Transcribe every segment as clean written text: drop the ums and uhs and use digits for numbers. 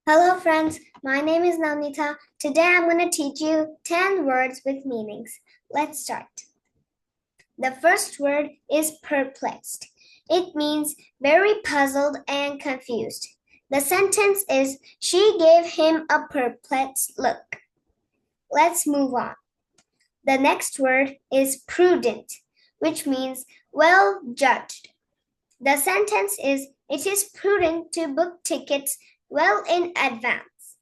Hello friends, my name is Navnita. Today I'm going to teach you 10 words with meanings. Let's start. The first word is perplexed. It means very puzzled and confused. The sentence is, she gave him a perplexed look. Let's move on. The next word is prudent, which means well judged. The sentence is, it is prudent to book tickets well in advance.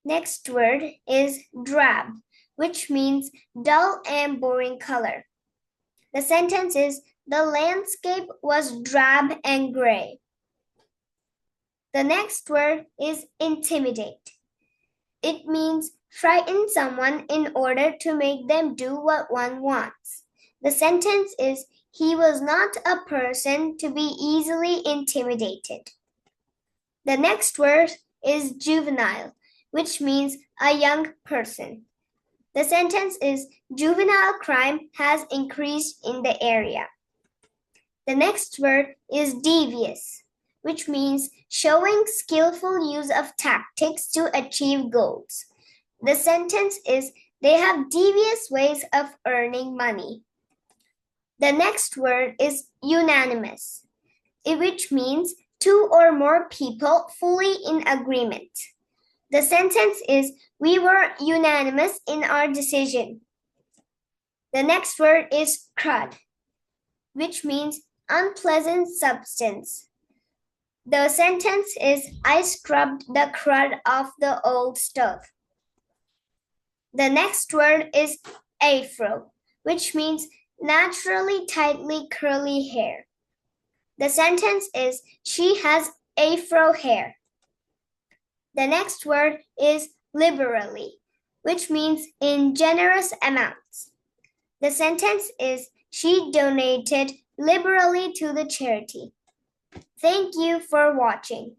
Next word is drab, which means dull and boring color. The sentence is, the landscape was drab and gray. The next word is intimidate. It means frighten someone in order to make them do what one wants. The sentence is, he was not a person to be easily intimidated. The next word is juvenile, which means a young person. The sentence is, juvenile crime has increased in the area. The next word is devious, which means showing skillful use of tactics to achieve goals. The sentence is, they have devious ways of earning money. The next word is unanimous, which means two or more people fully in agreement. The sentence is, we were unanimous in our decision. The next word is crud, which means unpleasant substance. The sentence is, I scrubbed the crud off the old stove. The next word is afro, which means naturally tightly curly hair. The sentence is, she has afro hair. The next word is liberally, which means in generous amounts. The sentence is, she donated liberally to the charity. Thank you for watching.